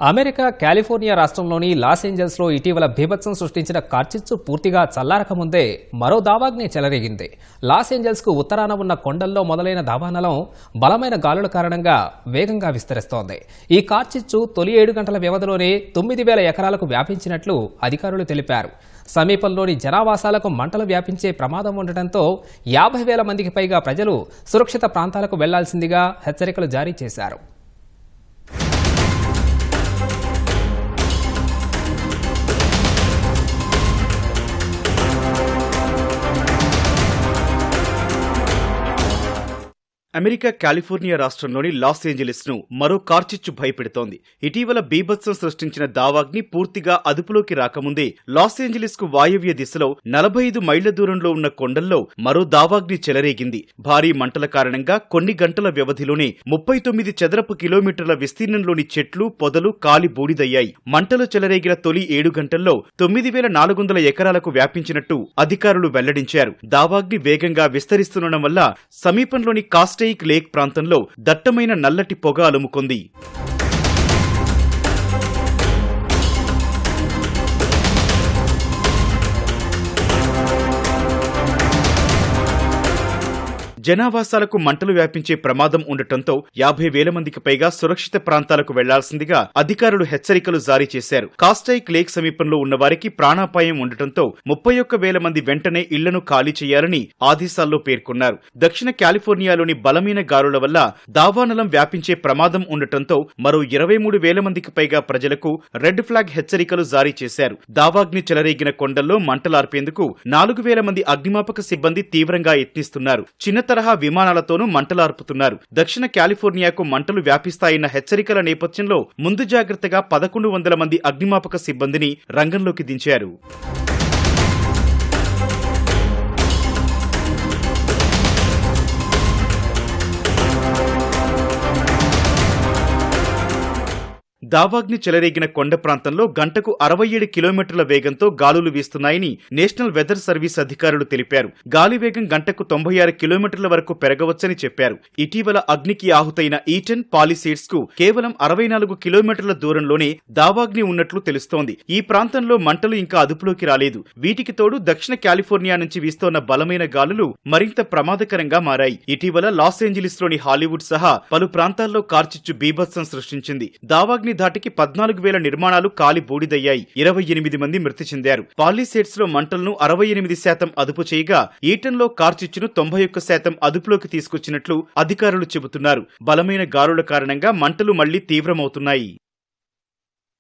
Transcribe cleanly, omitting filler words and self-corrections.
America California రాష్ట్రంలోని loss ఏంజల్స్లో ఇటీవల బీభత్సం సృష్టించిన కార్చిచ్చు పూర్తిగా చల్లారకముందే మరో దావాగ్ని చెలరేగింది. లాస్ ఏంజల్స్కు ఉత్తరాన ఉన్న కొండల్లో మొదలైన దావానలం బలమైన గాలుల కారణంగా వేగంగా విస్తరిస్తోంది. ఈ కార్చిచ్చు తొలి 7 గంటల వ్యవధిలోనే 9,000 ఎకరాలకు వ్యాపించినట్లు అధికారులు తెలిపారు. సమీపంలోని జనావాసాలకు మంటలు వ్యాపించే ప్రమాదం ఉండటంతో 50,000 మందికి పైగా ప్రజలు సురక్షిత ప్రాంతాలకు వెళ్లాల్సిందిగా హెచ్చరికలు జారీ చేశారు. అమెరికా కాలిఫోర్నియా రాష్ట్రంలోని లాస్ ఏంజలీస్ ను మరో కార్చిచ్చు భయపెడుతోంది. ఇటీవల బీభత్సం సృష్టించిన దావాగ్ని పూర్తిగా అదుపులోకి రాకముందే లాస్ ఏంజలీస్ కు వాయవ్య దిశలో 45 మైళ్ల దూరంలో ఉన్న కొండల్లో మరో దావాగ్ని చెలరేగింది. భారీ మంటల కారణంగా కొన్ని గంటల వ్యవధిలోనే 39 చదరపు కిలోమీటర్ల విస్తీర్ణంలోని చెట్లు, పొదలు కాలి బూడిదయ్యాయి. మంటలు చెలరేగిన తొలి 7 గంటల్లో 9,400 ఎకరాలకు వ్యాపించినట్టు అధికారులు వెల్లడించారు. దావాగ్ని వేగంగా విస్తరిస్తుండడం వల్ల సమీపంలోని కాస్టైక్ లేక్ ప్రాంతంలో దట్టమైన నల్లటి పొగ అలుముకుంది. జనావాసాలకు మంటలు వ్యాపించే ప్రమాదం ఉండటంతో 50,000 మందికి పైగా సురక్షిత ప్రాంతాలకు వెళ్లాల్సిందిగా అధికారులు హెచ్చరికలు జారీ చేశారు. కాస్టైక్ లేక్ సమీపంలో ఉన్నవారికి ప్రాణాపాయం ఉండటంతో 31,000 మంది వెంటనే ఇళ్లను ఖాళీ చేయాలని ఆదేశాల్లో పేర్కొన్నారు. దక్షిణ కాలిఫోర్నియాలోని బలమైన గాలుల వల్ల దావానలం వ్యాపించే ప్రమాదం ఉండటంతో మరో 23,000 మందికి పైగా ప్రజలకు రెడ్ ఫ్లాగ్ హెచ్చరికలు జారీ చేశారు. దావాగ్ని చెలరేగిన కొండల్లో మంటలార్పేందుకు 4,000 మంది అగ్నిమాపక సిబ్బంది తీవ్రంగా యత్నిస్తున్నారు. చిన్న తరహా విమానాలతోనూ మంటలార్పుతున్నారు. దక్షిణ కాలిఫోర్నియాకు మంటలు వ్యాపిస్తాయన్న హెచ్చరికల నేపథ్యంలో ముందు జాగ్రత్తగా 1,100 మంది అగ్నిమాపక సిబ్బందిని రంగంలోకి దించారు. దావాగ్ని చెలరేగిన కొండ ప్రాంతంలో గంటకు 67 కిలోమీటర్ల వేగంతో గాలులు వీస్తున్నాయని నేషనల్ వెదర్ సర్వీస్ అధికారులు తెలిపారు. గాలి వేగం గంటకు 96 కిలోమీటర్ల వరకు పెరగవచ్చని చెప్పారు. ఇటీవల అగ్నికి ఆహుతైన ఈటన్ పాలిసేడ్స్ కు కేవలం 64 కిలోమీటర్ల దూరంలోనే దావాగ్ని ఉన్నట్లు తెలుస్తోంది. ఈ ప్రాంతంలో మంటలు ఇంకా అదుపులోకి రాలేదు. వీటికి తోడు దక్షిణ కాలిఫోర్నియా నుంచి వీస్తోన్న బలమైన గాలులు మరింత ప్రమాదకరంగా మారాయి. ఇటీవల లాస్ ఏంజలీస్ లోని హాలీవుడ్ సహా పలు ప్రాంతాల్లో కార్చిచ్చు బీభత్సం సృష్టించింది. దావాగ్ని ధాటికి 14,000 నిర్మాణాలు కాలి బూడిదయ్యాయి. 28 మంది మృతి చెందారు. పాలిసేడ్స్ లో మంటలను 68% అదుపు చేయగా ఈటన్ లో కార్చిచ్చును 91% అదుపులోకి తీసుకొచ్చినట్లు అధికారులు చెబుతున్నారు. బలమైన గాలుల కారణంగా మంటలు మళ్లీ తీవ్రమవుతున్నాయి.